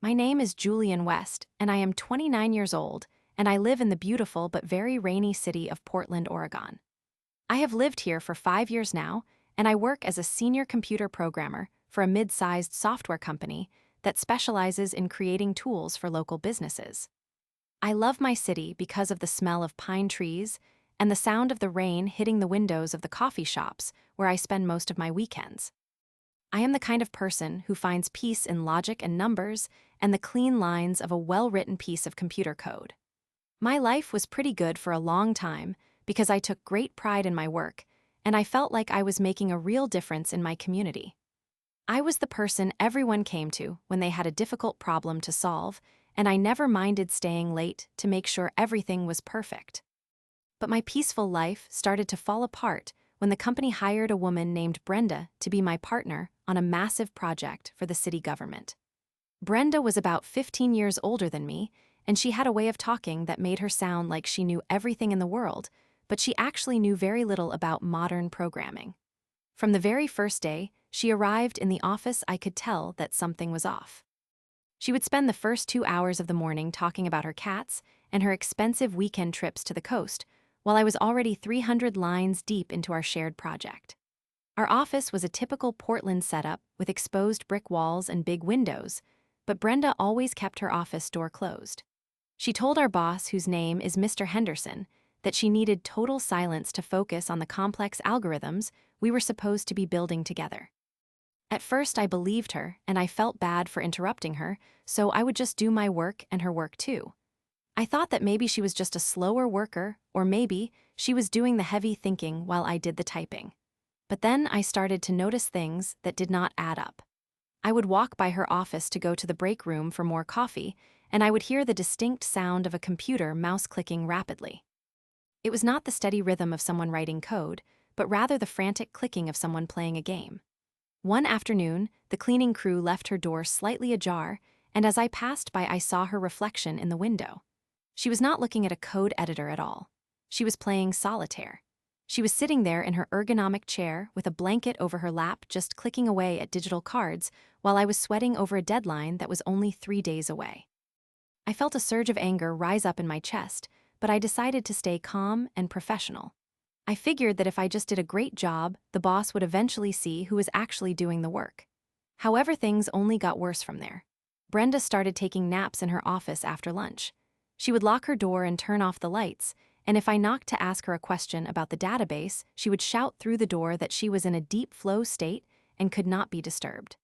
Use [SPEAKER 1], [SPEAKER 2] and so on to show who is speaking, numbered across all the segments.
[SPEAKER 1] My name is Julian West, and I am 29 years old, and I live in the beautiful but very rainy city of Portland, Oregon. I have lived here for 5 years now, and I work as a senior computer programmer for a mid-sized software company that specializes in creating tools for local businesses. I love my city because of the smell of pine trees and the sound of the rain hitting the windows of the coffee shops where I spend most of my weekends. I am the kind of person who finds peace in logic and numbers and the clean lines of a well-written piece of computer code. My life was pretty good for a long time because I took great pride in my work, and I felt like I was making a real difference in my community. I was the person everyone came to when they had a difficult problem to solve, and I never minded staying late to make sure everything was perfect. But my peaceful life started to fall apart when the company hired a woman named Brenda to be my partner on a massive project for the city government. Brenda was about 15 years older than me, and she had a way of talking that made her sound like she knew everything in the world, but she actually knew very little about modern programming. From the very first day she arrived in the office, I could tell that something was off. She would spend the first 2 hours of the morning talking about her cats and her expensive weekend trips to the coast, while I was already 300 lines deep into our shared project. Our office was a typical Portland setup with exposed brick walls and big windows, but Brenda always kept her office door closed. She told our boss, whose name is Mr. Henderson, that she needed total silence to focus on the complex algorithms we were supposed to be building together. At first, I believed her, and I felt bad for interrupting her, so I would just do my work and her work too. I thought that maybe she was just a slower worker, or maybe she was doing the heavy thinking while I did the typing. But then I started to notice things that did not add up. I would walk by her office to go to the break room for more coffee, and I would hear the distinct sound of a computer mouse-clicking rapidly. It was not the steady rhythm of someone writing code, but rather the frantic clicking of someone playing a game. One afternoon, the cleaning crew left her door slightly ajar, and as I passed by, I saw her reflection in the window. She was not looking at a code editor at all. She was playing Solitaire. She was sitting there in her ergonomic chair with a blanket over her lap, just clicking away at digital cards while I was sweating over a deadline that was only 3 days away. I felt a surge of anger rise up in my chest, but I decided to stay calm and professional. I figured that if I just did a great job, the boss would eventually see who was actually doing the work. However, things only got worse from there. Brenda started taking naps in her office after lunch. She would lock her door and turn off the lights, and if I knocked to ask her a question about the database, she would shout through the door that she was in a deep flow state and could not be disturbed.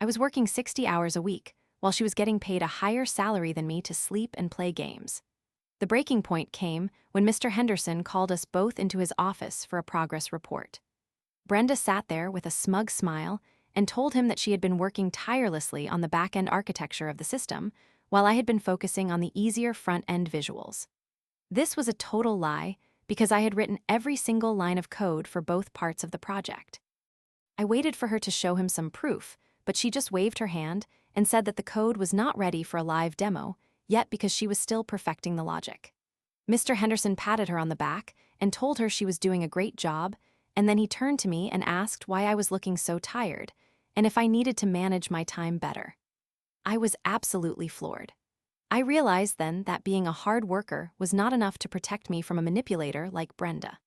[SPEAKER 1] I was working 60 hours a week, while she was getting paid a higher salary than me to sleep and play games. The breaking point came when Mr. Henderson called us both into his office for a progress report. Brenda sat there with a smug smile and told him that she had been working tirelessly on the back-end architecture of the system, while I had been focusing on the easier front-end visuals. This was a total lie because I had written every single line of code for both parts of the project. I waited for her to show him some proof, but she just waved her hand and said that the code was not ready for a live demo yet because she was still perfecting the logic. Mr. Henderson patted her on the back and told her she was doing a great job, and then he turned to me and asked why I was looking so tired and if I needed to manage my time better. I was absolutely floored. I realized then that being a hard worker was not enough to protect me from a manipulator like Brenda.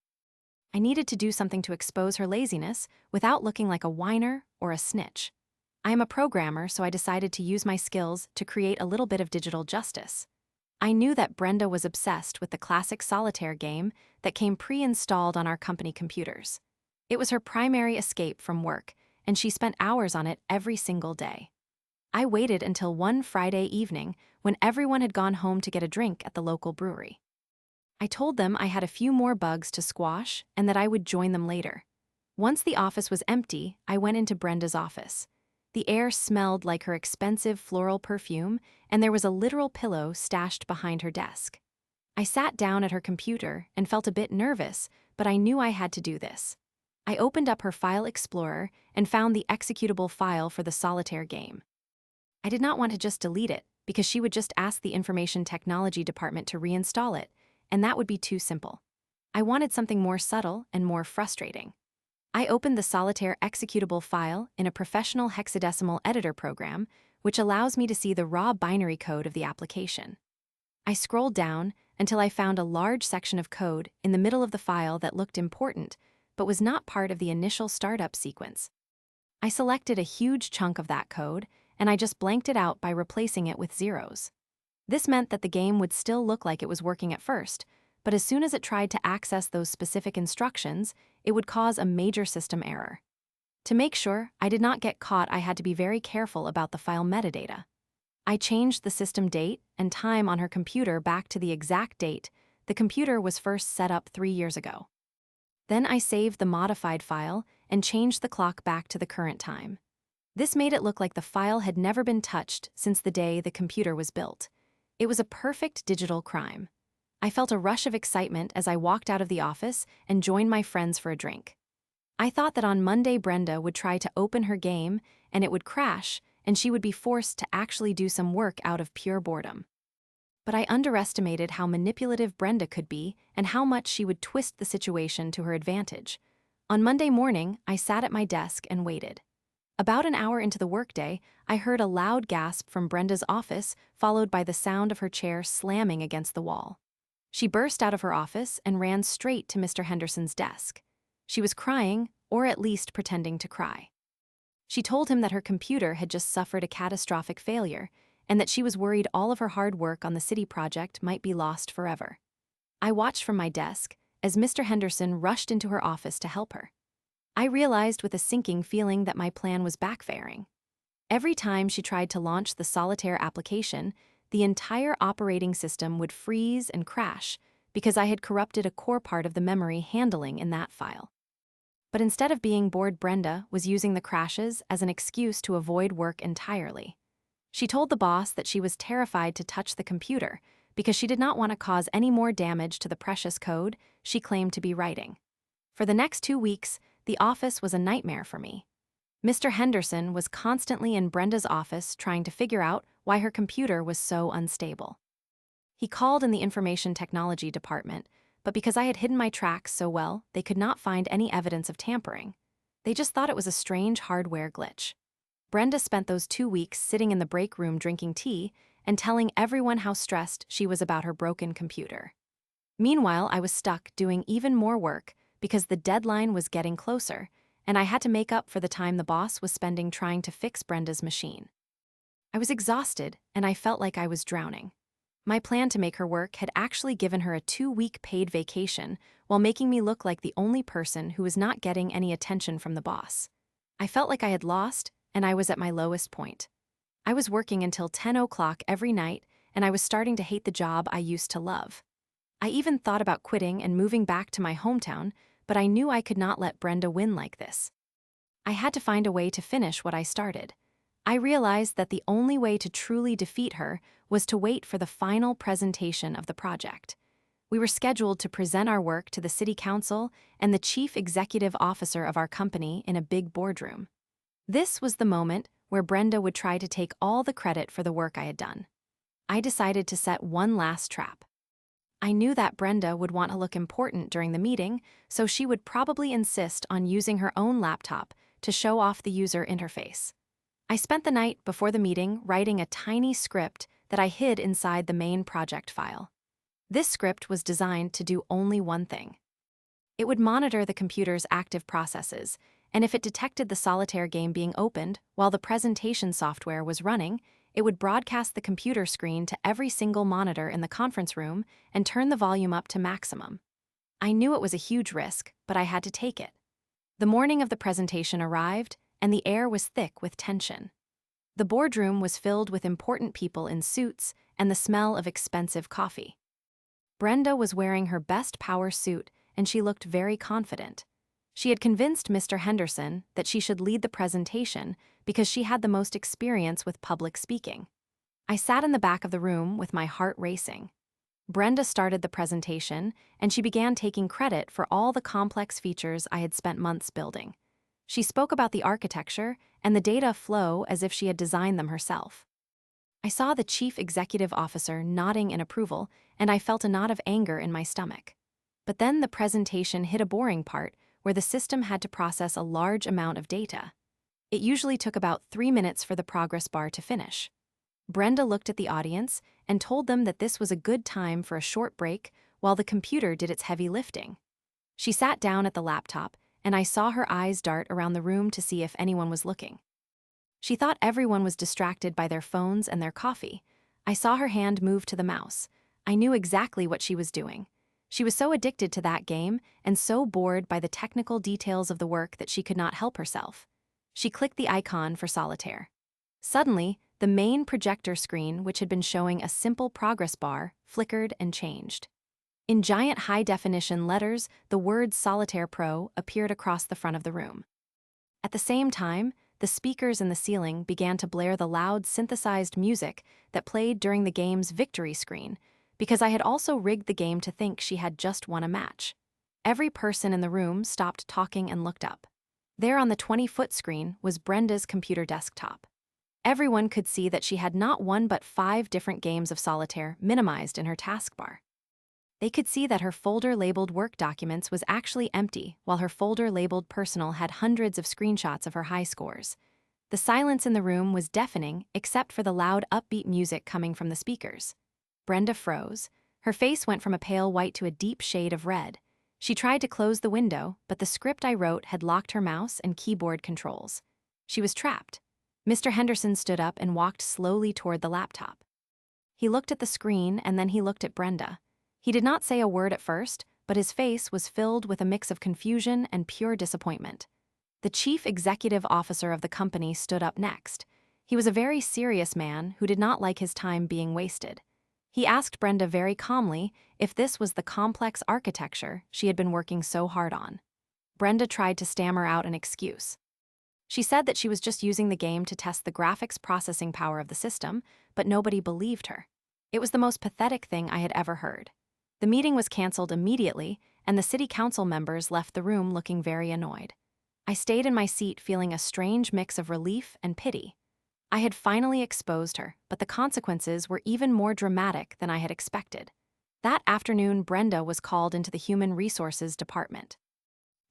[SPEAKER 1] I needed to do something to expose her laziness without looking like a whiner or a snitch. I am a programmer, so I decided to use my skills to create a little bit of digital justice. I knew that Brenda was obsessed with the classic Solitaire game that came pre-installed on our company computers. It was her primary escape from work, and she spent hours on it every single day. I waited until one Friday evening when everyone had gone home to get a drink at the local brewery. I told them I had a few more bugs to squash and that I would join them later. Once the office was empty, I went into Brenda's office. The air smelled like her expensive floral perfume, and there was a literal pillow stashed behind her desk. I sat down at her computer and felt a bit nervous, but I knew I had to do this. I opened up her File Explorer and found the executable file for the Solitaire game. I did not want to just delete it, because she would just ask the Information Technology Department to reinstall it, and that would be too simple. I wanted something more subtle and more frustrating. I opened the Solitaire executable file in a professional hexadecimal editor program, which allows me to see the raw binary code of the application. I scrolled down until I found a large section of code in the middle of the file that looked important, but was not part of the initial startup sequence. I selected a huge chunk of that code, and I just blanked it out by replacing it with zeros. This meant that the game would still look like it was working at first, but as soon as it tried to access those specific instructions, it would cause a major system error. To make sure I did not get caught, I had to be very careful about the file metadata. I changed the system date and time on her computer back to the exact date the computer was first set up 3 years ago. Then I saved the modified file and changed the clock back to the current time. This made it look like the file had never been touched since the day the computer was built. It was a perfect digital crime. I felt a rush of excitement as I walked out of the office and joined my friends for a drink. I thought that on Monday Brenda would try to open her game and it would crash, and she would be forced to actually do some work out of pure boredom. But I underestimated how manipulative Brenda could be and how much she would twist the situation to her advantage. On Monday morning, I sat at my desk and waited. About an hour into the workday, I heard a loud gasp from Brenda's office, followed by the sound of her chair slamming against the wall. She burst out of her office and ran straight to Mr. Henderson's desk. She was crying, or at least pretending to cry. She told him that her computer had just suffered a catastrophic failure, and that she was worried all of her hard work on the city project might be lost forever. I watched from my desk as Mr. Henderson rushed into her office to help her. I realized with a sinking feeling that my plan was backfiring. Every time she tried to launch the Solitaire application, the entire operating system would freeze and crash because I had corrupted a core part of the memory handling in that file. But instead of being bored, Brenda was using the crashes as an excuse to avoid work entirely. She told the boss that she was terrified to touch the computer because she did not want to cause any more damage to the precious code she claimed to be writing. For the next 2 weeks, the office was a nightmare for me. Mr. Henderson was constantly in Brenda's office trying to figure out why her computer was so unstable. He called in the information technology department, but because I had hidden my tracks so well, they could not find any evidence of tampering. They just thought it was a strange hardware glitch. Brenda spent those 2 weeks sitting in the break room drinking tea and telling everyone how stressed she was about her broken computer. Meanwhile, I was stuck doing even more work because the deadline was getting closer, and I had to make up for the time the boss was spending trying to fix Brenda's machine. I was exhausted, and I felt like I was drowning. My plan to make her work had actually given her a 2-week paid vacation while making me look like the only person who was not getting any attention from the boss. I felt like I had lost, and I was at my lowest point. I was working until 10 o'clock every night, and I was starting to hate the job I used to love. I even thought about quitting and moving back to my hometown, but I knew I could not let Brenda win like this. I had to find a way to finish what I started. I realized that the only way to truly defeat her was to wait for the final presentation of the project. We were scheduled to present our work to the city council and the chief executive officer of our company in a big boardroom. This was the moment where Brenda would try to take all the credit for the work I had done. I decided to set one last trap. I knew that Brenda would want to look important during the meeting, so she would probably insist on using her own laptop to show off the user interface. I spent the night before the meeting writing a tiny script that I hid inside the main project file. This script was designed to do only one thing. It would monitor the computer's active processes, and if it detected the Solitaire game being opened while the presentation software was running, it would broadcast the computer screen to every single monitor in the conference room and turn the volume up to maximum. I knew it was a huge risk, but I had to take it. The morning of the presentation arrived, and the air was thick with tension. The boardroom was filled with important people in suits and the smell of expensive coffee. Brenda was wearing her best power suit, and she looked very confident. She had convinced Mr. Henderson that she should lead the presentation because she had the most experience with public speaking. I sat in the back of the room with my heart racing. Brenda started the presentation, and she began taking credit for all the complex features I had spent months building. She spoke about the architecture and the data flow as if she had designed them herself. I saw the chief executive officer nodding in approval, and I felt a knot of anger in my stomach. But then the presentation hit a boring part where the system had to process a large amount of data. It usually took about 3 minutes for the progress bar to finish. Brenda looked at the audience and told them that this was a good time for a short break while the computer did its heavy lifting. She sat down at the laptop, and I saw her eyes dart around the room to see if anyone was looking. She thought everyone was distracted by their phones and their coffee. I saw her hand move to the mouse. I knew exactly what she was doing. She was so addicted to that game and so bored by the technical details of the work that she could not help herself. She clicked the icon for Solitaire. Suddenly, the main projector screen, which had been showing a simple progress bar, flickered and changed. In giant high-definition letters, the words Solitaire Pro appeared across the front of the room. At the same time, the speakers in the ceiling began to blare the loud synthesized music that played during the game's victory screen, because I had also rigged the game to think she had just won a match. Every person in the room stopped talking and looked up. There on the 20-foot screen was Brenda's computer desktop. Everyone could see that she had not one but 5 different games of solitaire minimized in her taskbar. They could see that her folder labeled work documents was actually empty, while her folder labeled personal had hundreds of screenshots of her high scores. The silence in the room was deafening, except for the loud upbeat music coming from the speakers. Brenda froze. Her face went from a pale white to a deep shade of red. She tried to close the window, but the script I wrote had locked her mouse and keyboard controls. She was trapped. Mr. Henderson stood up and walked slowly toward the laptop. He looked at the screen and then he looked at Brenda. He did not say a word at first, but his face was filled with a mix of confusion and pure disappointment. The chief executive officer of the company stood up next. He was a very serious man who did not like his time being wasted. He asked Brenda very calmly if this was the complex architecture she had been working so hard on. Brenda tried to stammer out an excuse. She said that she was just using the game to test the graphics processing power of the system, but nobody believed her. It was the most pathetic thing I had ever heard. The meeting was canceled immediately, and the city council members left the room looking very annoyed. I stayed in my seat feeling a strange mix of relief and pity. I had finally exposed her, but the consequences were even more dramatic than I had expected. That afternoon, Brenda was called into the Human Resources Department.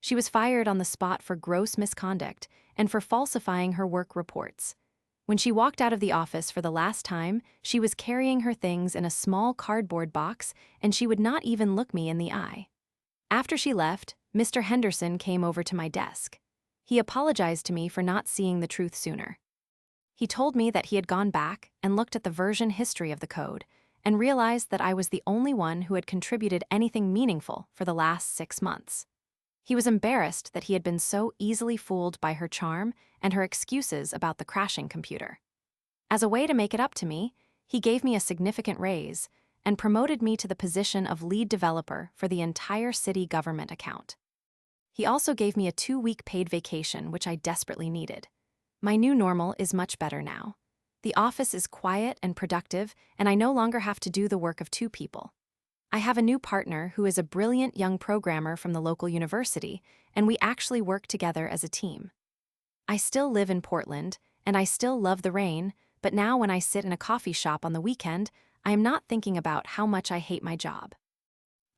[SPEAKER 1] She was fired on the spot for gross misconduct and for falsifying her work reports. When she walked out of the office for the last time, she was carrying her things in a small cardboard box, and she would not even look me in the eye. After she left, Mr. Henderson came over to my desk. He apologized to me for not seeing the truth sooner. He told me that he had gone back and looked at the version history of the code and realized that I was the only one who had contributed anything meaningful for the last 6 months. He was embarrassed that he had been so easily fooled by her charm and her excuses about the crashing computer. As a way to make it up to me, he gave me a significant raise and promoted me to the position of lead developer for the entire city government account. He also gave me a 2-week paid vacation, which I desperately needed. My new normal is much better now. The office is quiet and productive, and I no longer have to do the work of 2 people. I have a new partner who is a brilliant young programmer from the local university, and we actually work together as a team. I still live in Portland, and I still love the rain, but now when I sit in a coffee shop on the weekend, I am not thinking about how much I hate my job.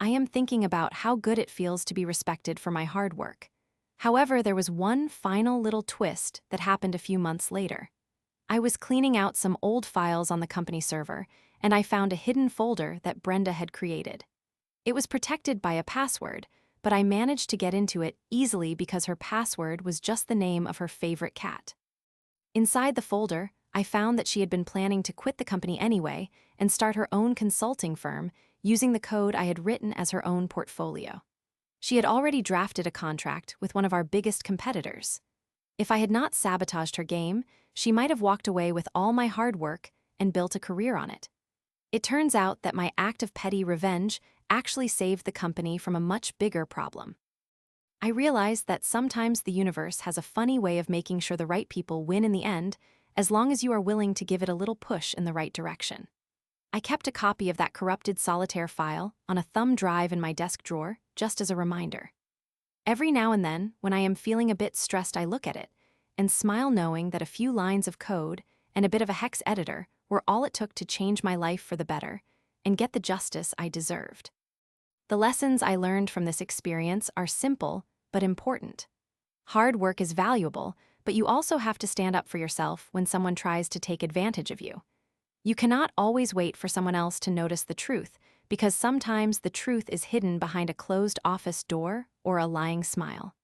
[SPEAKER 1] I am thinking about how good it feels to be respected for my hard work. However, there was one final little twist that happened a few months later. I was cleaning out some old files on the company server, and I found a hidden folder that Brenda had created. It was protected by a password, but I managed to get into it easily because her password was just the name of her favorite cat. Inside the folder, I found that she had been planning to quit the company anyway and start her own consulting firm using the code I had written as her own portfolio. She had already drafted a contract with one of our biggest competitors. If I had not sabotaged her game, she might have walked away with all my hard work and built a career on it. It turns out that my act of petty revenge actually saved the company from a much bigger problem. I realized that sometimes the universe has a funny way of making sure the right people win in the end, as long as you are willing to give it a little push in the right direction. I kept a copy of that corrupted solitaire file on a thumb drive in my desk drawer, just as a reminder. Every now and then, when I am feeling a bit stressed, I look at it and smile knowing that a few lines of code and a bit of a hex editor were all it took to change my life for the better and get the justice I deserved. The lessons I learned from this experience are simple but important. Hard work is valuable, but you also have to stand up for yourself when someone tries to take advantage of you. You cannot always wait for someone else to notice the truth, because sometimes the truth is hidden behind a closed office door or a lying smile.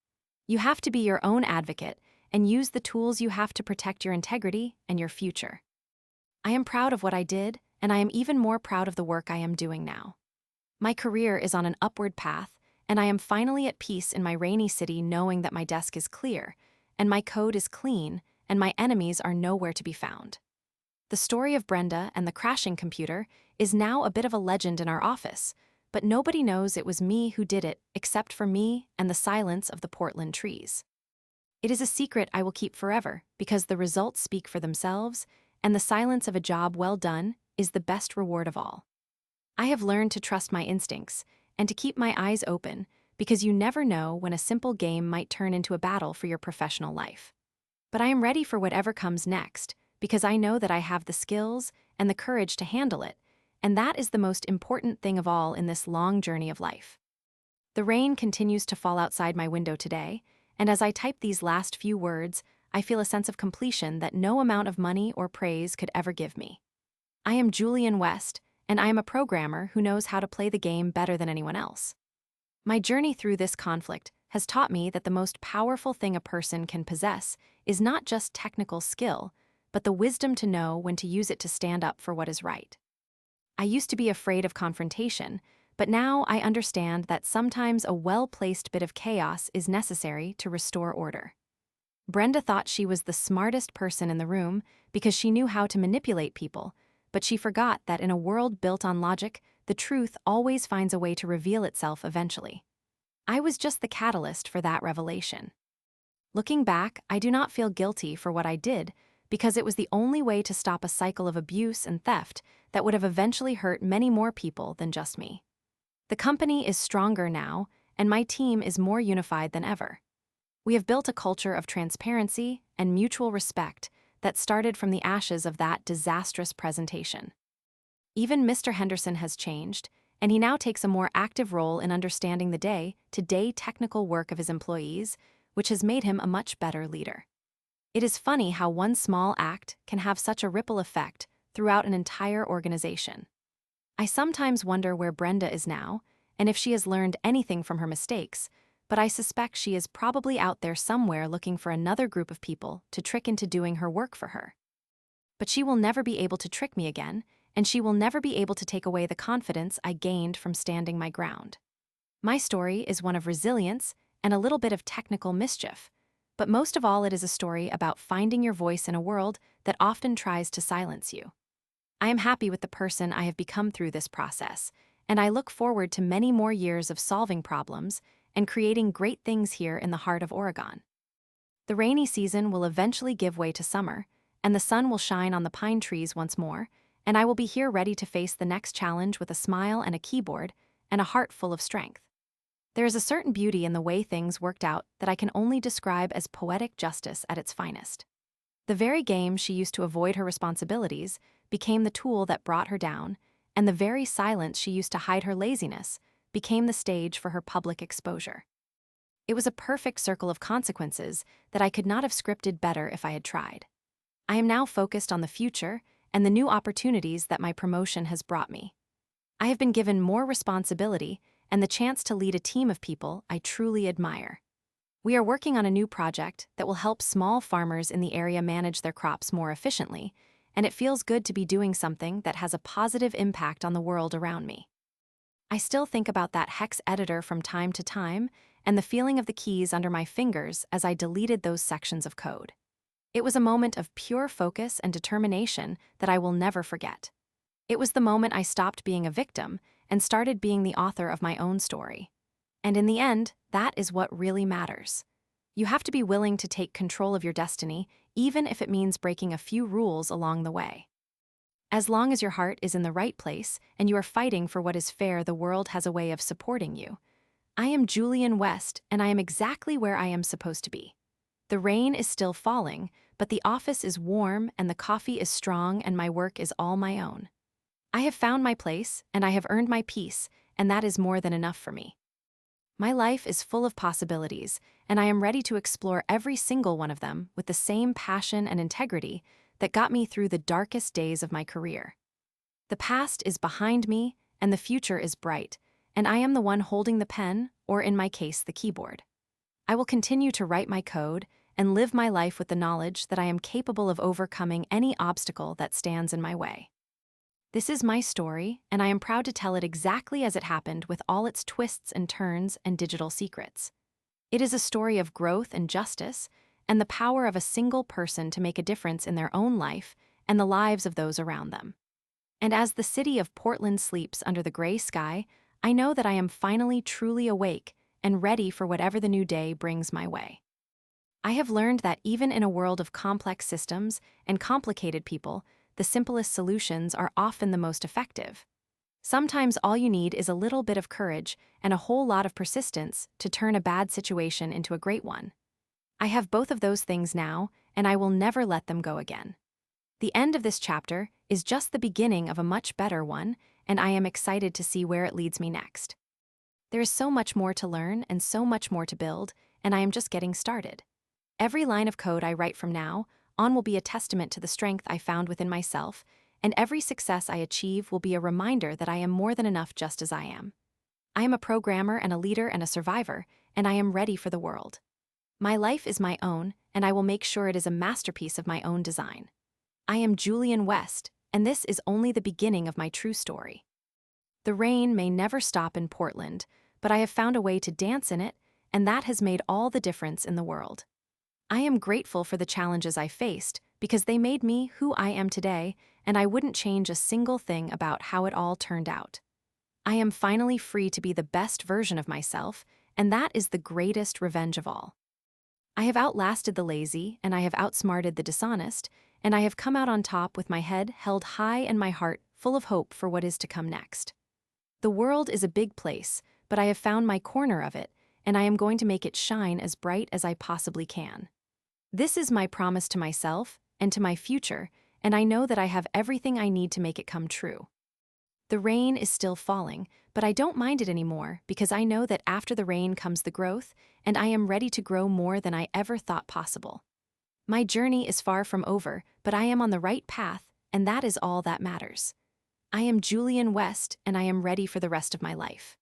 [SPEAKER 1] You have to be your own advocate and use the tools you have to protect your integrity and your future. I am proud of what I did, and I am even more proud of the work I am doing now. My career is on an upward path, and I am finally at peace in my rainy city knowing that my desk is clear, and my code is clean, and my enemies are nowhere to be found. The story of Brenda and the crashing computer is now a bit of a legend in our office, but nobody knows it was me who did it except for me and the silence of the Portland trees. It is a secret I will keep forever because the results speak for themselves, and the silence of a job well done is the best reward of all. I have learned to trust my instincts and to keep my eyes open because you never know when a simple game might turn into a battle for your professional life. But I am ready for whatever comes next because I know that I have the skills and the courage to handle it, and that is the most important thing of all in this long journey of life. The rain continues to fall outside my window today, and as I type these last few words, I feel a sense of completion that no amount of money or praise could ever give me. I am Julian West, and I am a programmer who knows how to play the game better than anyone else. My journey through this conflict has taught me that the most powerful thing a person can possess is not just technical skill, but the wisdom to know when to use it to stand up for what is right. I used to be afraid of confrontation, but now I understand that sometimes a well-placed bit of chaos is necessary to restore order. Brenda thought she was the smartest person in the room because she knew how to manipulate people, but she forgot that in a world built on logic, the truth always finds a way to reveal itself eventually. I was just the catalyst for that revelation. Looking back, I do not feel guilty for what I did because it was the only way to stop a cycle of abuse and theft that would have eventually hurt many more people than just me. The company is stronger now, and my team is more unified than ever. We have built a culture of transparency and mutual respect that started from the ashes of that disastrous presentation. Even Mr. Henderson has changed, and he now takes a more active role in understanding the day-to-day technical work of his employees, which has made him a much better leader. It is funny how one small act can have such a ripple effect throughout an entire organization. I sometimes wonder where Brenda is now, and if she has learned anything from her mistakes, but I suspect she is probably out there somewhere looking for another group of people to trick into doing her work for her. But she will never be able to trick me again, and she will never be able to take away the confidence I gained from standing my ground. My story is one of resilience and a little bit of technical mischief, but most of all it is a story about finding your voice in a world that often tries to silence you. I am happy with the person I have become through this process, and I look forward to many more years of solving problems and creating great things here in the heart of Oregon. The rainy season will eventually give way to summer, and the sun will shine on the pine trees once more, and I will be here ready to face the next challenge with a smile and a keyboard and a heart full of strength. There is a certain beauty in the way things worked out that I can only describe as poetic justice at its finest. The very game she used to avoid her responsibilities became the tool that brought her down, and the very silence she used to hide her laziness became the stage for her public exposure. It was a perfect circle of consequences that I could not have scripted better if I had tried. I am now focused on the future and the new opportunities that my promotion has brought me. I have been given more responsibility and the chance to lead a team of people I truly admire. We are working on a new project that will help small farmers in the area manage their crops more efficiently, and it feels good to be doing something that has a positive impact on the world around me. I still think about that hex editor from time to time and the feeling of the keys under my fingers as I deleted those sections of code. It was a moment of pure focus and determination that I will never forget. It was the moment I stopped being a victim and started being the author of my own story. And in the end, that is what really matters. You have to be willing to take control of your destiny, even if it means breaking a few rules along the way. As long as your heart is in the right place and you are fighting for what is fair, the world has a way of supporting you. I am Julian West, and I am exactly where I am supposed to be. The rain is still falling, but the office is warm and the coffee is strong and my work is all my own. I have found my place and I have earned my peace, and that is more than enough for me. My life is full of possibilities, and I am ready to explore every single one of them with the same passion and integrity that got me through the darkest days of my career. The past is behind me, and the future is bright, and I am the one holding the pen, or in my case, the keyboard. I will continue to write my code and live my life with the knowledge that I am capable of overcoming any obstacle that stands in my way. This is my story, and I am proud to tell it exactly as it happened with all its twists and turns and digital secrets. It is a story of growth and justice, and the power of a single person to make a difference in their own life and the lives of those around them. And as the city of Portland sleeps under the gray sky, I know that I am finally truly awake and ready for whatever the new day brings my way. I have learned that even in a world of complex systems and complicated people, the simplest solutions are often the most effective. Sometimes all you need is a little bit of courage and a whole lot of persistence to turn a bad situation into a great one. I have both of those things now, and I will never let them go again. The end of this chapter is just the beginning of a much better one, and I am excited to see where it leads me next. There is so much more to learn and so much more to build, and I am just getting started. Every line of code I write from now on will be a testament to the strength I found within myself, and every success I achieve will be a reminder that I am more than enough just as I am. I am a programmer and a leader and a survivor, and I am ready for the world. My life is my own, and I will make sure it is a masterpiece of my own design. I am Julian West, and this is only the beginning of my true story. The rain may never stop in Portland, but I have found a way to dance in it, and that has made all the difference in the world. I am grateful for the challenges I faced because they made me who I am today, and I wouldn't change a single thing about how it all turned out. I am finally free to be the best version of myself, and that is the greatest revenge of all. I have outlasted the lazy, and I have outsmarted the dishonest, and I have come out on top with my head held high and my heart full of hope for what is to come next. The world is a big place, but I have found my corner of it, and I am going to make it shine as bright as I possibly can. This is my promise to myself and to my future, and I know that I have everything I need to make it come true. The rain is still falling, but I don't mind it anymore because I know that after the rain comes the growth, and I am ready to grow more than I ever thought possible. My journey is far from over, but I am on the right path, and that is all that matters. I am Julian West, and I am ready for the rest of my life.